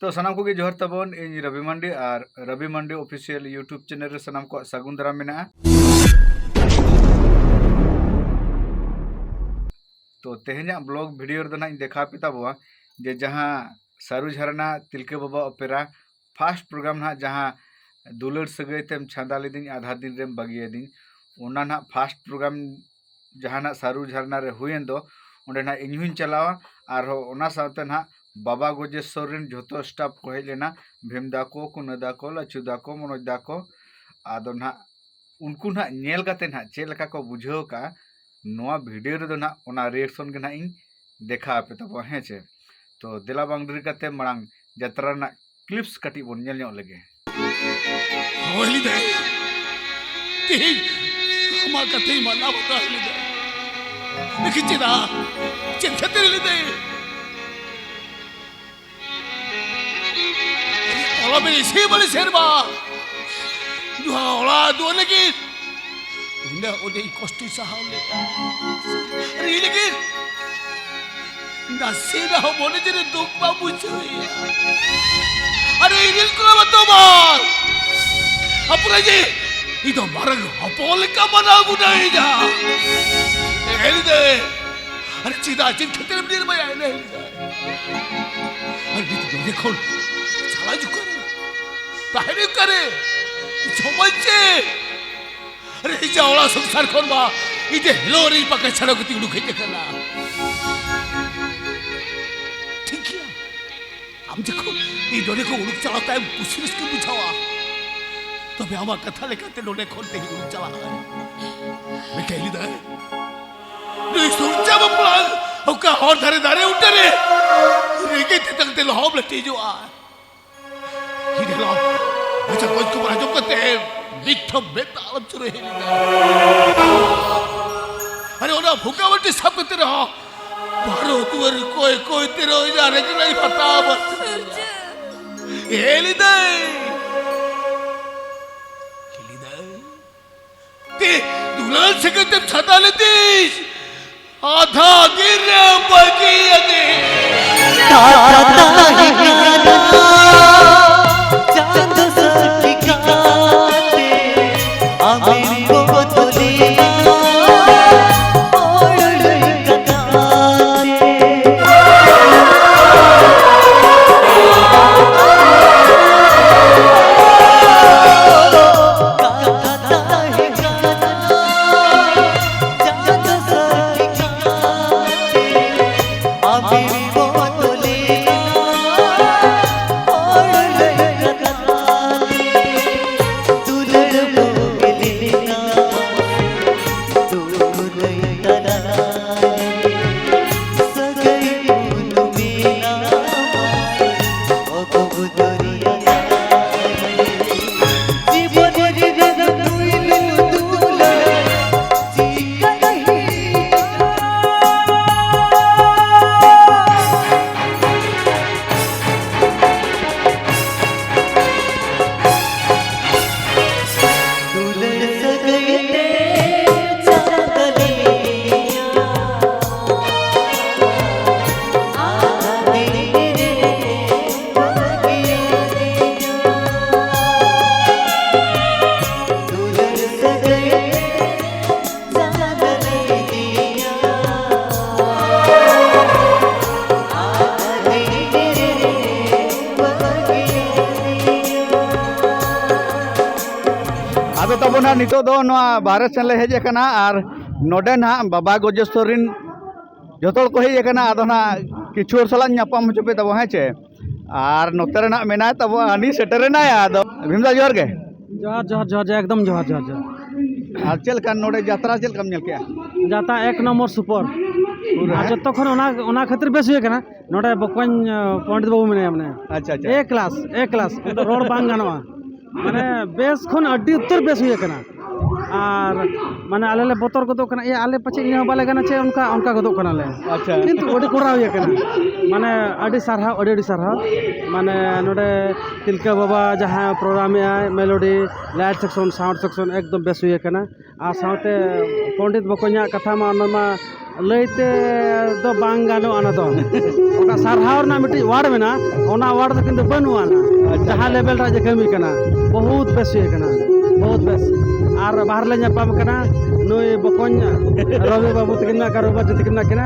तो सानाम को जोहर तबन इन रवि मंडी और रवि मंडी ऑफिशियल यूट्यूब चैनल रे सानाम को सागुन दाराम मेना। तो तेहना ब्लॉग वीडियो रे ना देखा पे तबवा जे जहां सारू झरना तिलके बाबा ओपेरा फास्ट प्रोग्राम ना जहां दुलर सगई तेम छांदा लेदिन आधा दिन रेम बगिए दिन ओना ना फास्ट प्रोग्राम जहां ना सारू झरना रे हुएन दो ओंडे ना इन्हुं चलावा और ओना साथे ना बाबा गजेश्वर रेन जोतो स्टाफ को हेज लेना भीमदा को कुनदा को लचुदा को मनोजदा को आदो ना उनको ना नेल काते ना चे लका को बुझाव का नोआ वीडियो रे दो ना ओना रिएक्शन के ना इन देखा पे तब हेचे। तो दिला बांग डरी काते मांग जत्रा ना क्लिप्स कटी बोन नेल ᱧᱚᱜ लगे होली दे ती हमा कते मना बता ले दे लेकिन चिदा चिन खतरे ले दे ओला में इसी बड़े शेरबा दुआ ओला दो लेकिन उन्हें ओदे कष्ट सहाव ले अरे लेकिन नसीब हो बोले तेरे दुख बा मुझे अरे इरिल को मत मार अपने जी ये तो मरग अपोल का बना गुनाही जा हेल दे अरे चिदा चिन खतरे में नहीं आए नहीं अरे तो देखो साला जो करे ताहरी करे समझे अरे ये जावला संसार कौन बा ये हिलोरी पके छड़ो की तिगड़ू खेते करना ठीक है हम देखो ये डोले को उड़क चलाता है कुछ इसके बुझावा तो मैं हमारा कथा लेकर ते डोले खोलते ही उड़क चला मैं कह ली दे नहीं सोचा बपला ओका और धारे धारे उठे रे रेगे ते तक ते लोहब लटी जो आ ये देखो अच्छा कोई को बना जो करते हैं बिट्ठो बेताल चुरे ही अरे ओना भूखा बट्टी सब करते रहो बारो तुअर कोई कोई तेरे हो जा रे नहीं पता बस ये लीदे ते दुलाल से कहते छता लेती आधा गिरे बगी अगे चांद सच गाते आमिर को तुली तबना नितो दो बाहर सेन ले हेज कना और नोडे ना बाबा गजेश्वर रिन जोतोल को हेज कना आदो ना किछु सला न्यापाम होचपे तब हेचे और नोते ना मेना तब आनी सेटर ना आदो भीमदा जोर के जोहार जोहार जोहार एकदम जोहार जोहार जोहार और चल का नोडे यात्रा चल कम नेल के जाता एक नंबर सुपर जतो खन ओना खातिर बेस हुए कना नोडे बकवान पंडित बाबू मेने हमने अच्छा अच्छा ए क्लास रोड बांग गानवा माने बेस खन अड्डी उत्तर बेस हुए कना ᱟᱨ ᱢᱟᱱᱮ ᱟᱞᱮ ᱞᱮ ᱵᱚᱛᱚᱨ ᱜᱚᱫᱚᱜ ᱠᱟᱱᱟ ᱟᱞᱮ ᱯᱟᱪᱮᱫ ᱤᱧ ᱦᱚᱸ ᱵᱟᱞᱮ ᱜᱟᱱᱟ ᱪᱮ ᱚᱱᱠᱟ ᱜᱚᱫᱚᱜ ᱠᱟᱱᱟᱞᱮ ᱟᱪᱪᱷᱟ ᱠᱤᱱᱛᱩ ᱟᱹᱰᱤ ᱠᱚᱨᱟᱣ ᱦᱩᱭ ᱟᱠᱟᱱᱟ ᱢᱟᱱᱮ ᱟᱹᱰᱤ ᱥᱟᱨᱦᱟᱣ ᱟᱹᱰᱤ ᱥᱟᱨᱦᱟᱣ ᱢᱟᱱᱮ ᱱᱚᱰᱮ ᱛᱤᱞᱠᱟᱹ ᱵᱟᱵᱟ ᱡᱟᱦᱟᱸ ᱯᱨᱳᱜᱨᱟᱢᱮᱜᱼᱟᱭ melody light section sound section ᱮᱠᱫᱚᱢ ᱵᱮᱥ ᱦᱩᱭ ᱟᱠᱟᱱᱟ ᱟᱨ ᱥᱟᱶᱛᱮ ᱯᱚᱱᱰᱤᱛ ᱵᱚᱠᱚᱧᱟᱜ ᱠᱟᱛᱷᱟ ᱢᱟ ᱚᱱᱟ ᱢᱟ ᱞᱟᱹᱭᱛᱮ ᱫᱚ ᱵᱟᱝ ᱜᱟᱱᱚᱜᱼᱟ ᱚᱱᱟ ᱫᱚ ᱚᱱᱟ ᱥᱟᱨᱦᱟᱣ ᱨᱮᱱᱟᱜ ᱢᱤᱫᱴᱤᱡ ᱳᱣᱟᱨᱰ ᱢᱮᱱᱟᱜᱼᱟ ᱚᱱᱟ ᱳᱣᱟᱨᱰ ᱫᱚ ᱠᱤᱱᱛᱩ ᱵᱟᱹᱱᱩᱜᱼᱟ ᱡᱟᱦᱟᱸ লেভেল ᱨᱮ ᱠᱟᱹᱢᱤ ᱠᱟᱱᱟ ᱵᱚᱦᱩᱛ ᱵᱮᱥ ᱦᱩᱭ ᱟᱠᱟᱱᱟ ᱵᱚᱦᱩᱛ ᱵᱮᱥ ᱟᱨ ᱵᱟᱦᱨᱮ ᱞᱮ ᱧᱟᱯᱟᱢ ᱠᱟᱱᱟ ᱱᱩᱭ ᱵᱚᱠᱚᱧ ᱨᱚᱵᱤ ᱵᱟᱹᱵᱩ ᱛᱟᱹᱠᱤᱱ ᱢᱮᱱᱟᱜ ᱠᱤᱱᱟ ᱨᱚᱵᱤ ᱛᱟᱹᱠᱤᱱ ᱢᱮᱱᱟᱜ ᱠᱤᱱᱟ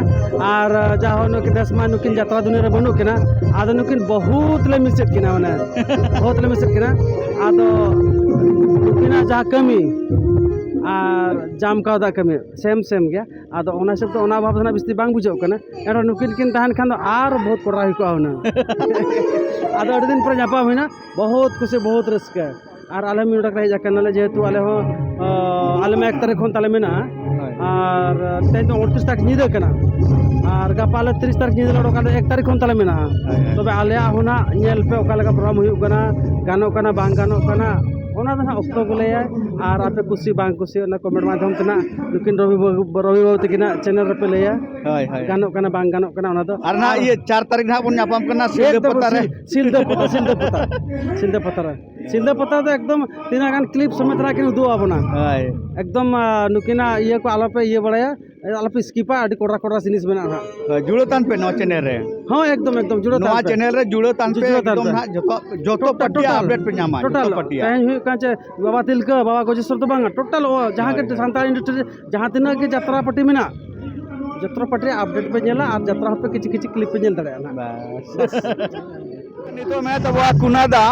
ᱟᱨ ᱡᱟᱦᱟᱸ ᱱᱩᱠᱤᱱ ᱫᱮᱥᱢᱟ ᱱᱩᱠᱤᱱ ᱡᱟᱛᱨᱟ ᱫᱩᱱᱤᱭᱟᱹ ᱨᱮ ᱵᱟᱹᱱᱩᱜ ᱠᱤᱱᱟ ᱟᱫᱚ ᱱᱩᱠᱤᱱ ᱵᱚᱦᱩᱛ ᱞᱮ ᱢᱤᱥᱮᱫ ᱠᱤᱱᱟ ᱢᱟᱱᱮ ᱵᱚᱦᱩᱛ ᱞᱮ ᱢᱤᱥᱮᱫ ᱠᱤᱱᱟ ᱟᱫᱚ ᱱᱩᱠᱤᱱᱟᱜ ᱡᱟᱦᱟᱸ ᱠᱟᱹᱢᱤ ᱟᱨ ᱡᱟᱢ ᱠᱟᱣᱫᱟ ᱠᱟᱹᱢᱤ ᱥᱮᱢ ᱜᱮᱭᱟ ᱟᱫᱚ ᱚᱱᱟ ᱦᱤᱥᱟᱹᱵ ᱛᱮ ᱚᱱᱟ ᱵᱷᱟᱵ ᱫᱚ ᱵᱤᱥᱛᱤ ᱵᱟᱝ ᱵᱩᱡᱷᱟᱹᱜ ᱠᱟᱱᱟ ᱮᱱᱨᱮᱦᱚᱸ ᱱᱩᱠᱤᱱ ᱠᱤᱱ ᱛᱟᱦᱮᱱ ᱠᱷᱟᱱ ᱫᱚ ᱟᱨ ᱵᱚᱦᱩᱛ ᱠᱚᱨᱟᱣ ᱦᱩᱭ ᱠᱚᱜᱼᱟ ᱦᱩᱱᱟᱹᱝ ᱟᱫᱚ ᱟᱹᱰᱤ ᱫᱤᱱ ᱯᱚᱨᱮ ᱧᱟᱯᱟᱢ ᱦᱩᱭᱱᱟ ᱵᱚᱦᱩᱛ ᱠᱩᱥᱤ ᱵᱚᱦᱩᱛ ᱨᱟᱹᱥᱠᱟᱹ ᱟᱨ ᱟᱞᱮ ᱢᱤᱫ ᱰᱚᱰᱮᱠ ᱞᱮ ᱦᱮᱡ ᱟᱠᱟᱱᱟᱞᱮ ᱡᱮᱦᱮᱛᱩ ᱟᱞᱮ ᱦᱚᱸ ᱟᱞᱮ ᱢᱟ 1 ᱛᱟᱹᱨᱤᱠᱷ ᱠᱷᱚᱱ ᱛᱟᱞᱮ ᱢᱮᱱᱟᱜᱼᱟ ᱟᱨ ᱛᱮᱦᱮᱧ ᱫᱚ 29 ᱛᱟᱹᱨᱤᱠᱷ ᱧᱤᱫᱟᱹ ᱠᱟᱱᱟ ᱟᱨ ᱜᱟᱯᱟ ᱟᱞᱮ 30 ᱛᱟᱹᱨᱤᱠᱷ ᱧᱤᱫᱟᱹ ᱞᱮ ᱚᱰᱚᱠᱟ 1 ᱛᱟᱹᱨᱤᱠᱷ ᱠᱷᱚᱱ ᱛᱟᱞᱮ ᱢᱮᱱᱟᱜᱼᱟ ᱛᱚᱵᱮ ᱟᱞᱮᱭᱟᱜ ᱦᱚᱸ ᱱᱟᱜ ᱧᱮᱞ ᱯᱮ ᱚᱠᱟ ᱞᱮᱠᱟ ᱯᱨᱳᱜᱨᱟᱢ ᱦᱩᱭᱩᱜ ᱠᱟᱱᱟ ᱜᱟᱱᱚᱜ ᱠᱟᱱᱟ ᱵᱟᱝ ᱜᱟᱱᱚᱜ ᱠᱟᱱᱟ ᱚᱱᱟ ᱫᱚ ᱱᱟᱜ ᱚᱠᱛᱚ ᱜᱮ ᱞᱟᱹᱭᱟ ᱟᱨ ᱟᱯᱮ ᱠᱩᱥᱤ ᱵᱟᱝ ᱠᱩᱥᱤ ᱚᱱᱟ ᱠᱚᱢᱮᱱᱴ ᱢᱟᱫᱽᱫᱷᱚᱢ ᱛᱮ ᱱᱟᱜ ᱱᱩᱠᱤᱱ ᱨᱚᱵᱤ ᱵᱟᱹᱵᱩ ᱛᱟᱹᱠᱤᱱᱟᱜ ᱪᱮᱱᱮᱞ ᱨᱮᱯᱮ ᱞᱟᱹᱭᱟ ᱜᱟᱱᱚᱜ ᱠᱟᱱᱟ ᱵᱟᱝ ᱜᱟᱱᱚᱜ ᱠᱟᱱᱟ ᱚᱱᱟ ᱫᱚ ᱟᱨ ᱱᱟ ᱤᱭᱟᱹ 4 ᱛᱟᱹᱨᱤᱠᱷ ᱱᱟᱜ ᱵᱚᱱ ᱧᱟᱯᱟᱢ ᱠᱟᱱᱟ ᱥᱤᱞᱫᱟᱹ ᱯᱟᱛᱟ ᱨᱮ ᱥᱤᱞᱫᱟᱹ ᱯᱟᱛᱟ ᱨᱮ ᱥᱤᱞᱫᱟᱹ ᱯᱟᱛᱟ ᱫᱚ ᱮᱠᱫᱚᱢ ᱛᱤᱱᱟᱹᱜ ᱜᱟᱱ ᱠᱞᱤᱯ ᱥᱚᱢᱮᱛ ᱨᱮ ᱠᱤᱱ ᱩᱫᱩᱜ ᱟᱵᱚᱱᱟ ᱮᱠᱫᱚᱢ ᱱᱩᱠᱤᱱᱟᱜ ᱤᱭᱟᱹ ko ᱟᱞᱚᱯᱮ ᱤᱭᱟᱹ ᱵᱟᱲᱟᱭᱟ ᱟᱞᱚᱯᱮ ᱥᱠᱤᱯᱟ ᱟᱹᱰᱤ ᱠᱚᱲᱟ ᱡᱤᱱᱤस ᱢᱮᱱᱟᱜᱼᱟ जुड़ो तान पे नो चैनल रे ᱦᱚᱸ ᱮᱠᱫᱚम जुᱲᱟᱹ नोआ चैनल रे जुड़ो तान पे एकदम ना जोतो पटिया अपडेट पे ᱧᱟᱢᱟ टोटल जोतो पटिया तेज हुई काचे बाबा तिलका बाबा गोजेश्वर तो बांगा टोटल जहाँ के सान्ताल इंडस्ट्री जहाँ तीना के यात्रा पार्टी में ना यात्रा पार्टी अपडेट पे नेला और यात्रा पे किछि क्लिप पे नेल दड़े ना नितो मैं तो वा कुनादा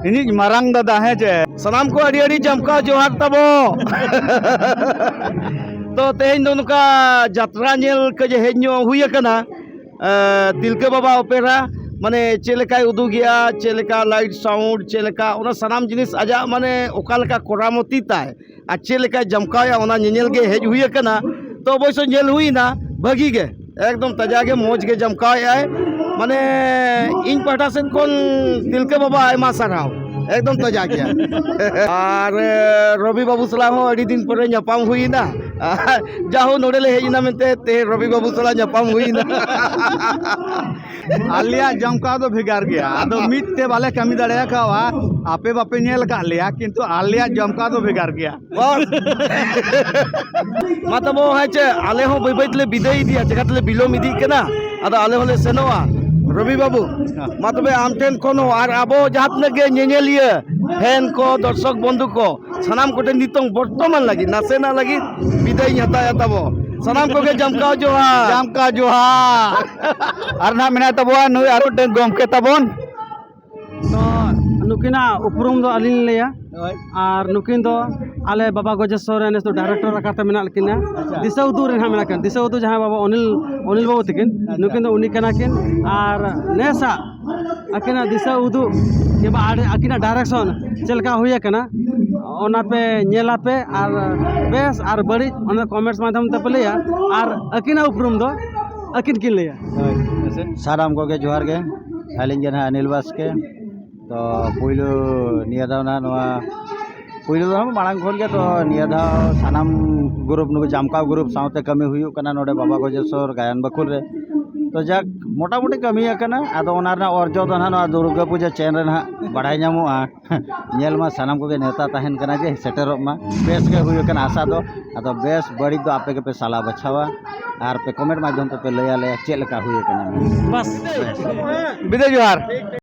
इनि मारांग दादा है जे सानाम को अड़ी अड़ी जमका जोहार तबो तो तेहन दो नुका यात्रा नेल के जे हेजो हुई कना तिलका बाबा ओपेरा माने चेलेका उदुगिया चेलेका लाइट साउंड चेलेका ओना सानाम जिनिस आजा माने ओकालेका कोरामती ताय आ चेलेका जमकाया ओना नेनेल गे हेज हुई कना तो अवश्य नेल हुईना भागी गे एकदम ताजा गे मौज गे जमकाया माने इन पाटा सेन कोन तिलका बाबा आयमा साराव एकदम ताजा गया और रवि बाबू सला हो अड़ी दिन पर ᱧᱟᱯᱟᱢ हुईना जाहो नोडे ले हेजना मेनते ते रवि बाबू सला ᱧᱟᱯᱟᱢ हुईना आलिया जमका दो भेगार गया आदो मिटते वाले कमी दड़या कावा आपे बापे नेल का लिया किंतु आलिया जमका दो भेगार गया मातबो हाचे आले हो बई बई तले बिदाई दिया जगत ले बिलोम इदी कना आदा आले होले सेनोआ रवि बाबू मातबे आमटेन कोनो और आबो जहातने गे नेनेलिया फैन को दर्शक बंधु को सानाम कोटे नितंग बर्तमान लगी नासेना लगी बिदाई हताया तबो सानाम को गे जमका जोहार और ना मेना तबवा नुई आरो गमके तबन तो नुकिना उपरुम दो अलिन लेया और नुकिन दो आले बाबा गोजेश्वर ने तो डायरेक्टर रखाते मेना किना दिशा उदू रे मेना किन दिशा उदू जहां बाबा अनिल बाबू तकिन नुकिन दो उनी कना किन और नेसा अकिना दिशा उदू के बा अकिना डायरेक्शन चलका हुई कना ओना पे नेला पे और बेस और बड़ी ओना कमेंट्स माध्यम ते पे लेया और अकिना उपरुम दो अकिन किन लेया साराम को के जोहार के आलिंग जन अनिल बास के तो पुइलो निया दाव ना नवा पुइलो दाव मांग खोल के तो निया दाव सानाम ग्रुप नु जामका ग्रुप साउते कमी हुयु कना नोडे बाबा गोजेश्वर गायन बकुल रे तो जाक मोटा मोटी कमी कना आदो ओनार ना अर्जो दो ना दुर्गा पूजा चैन रे ना बढ़ाई नामोआ नेल मा सानाम को के नेता तहन कना जे सेटेरो मा बेस के हुयु कना आशा दो आदो बेस बड़ी दो आपे के पे साला बछावा आर पे कमेंट माध्यम तो पे लया ले चेल का हुयु कना बस बिदे जोहार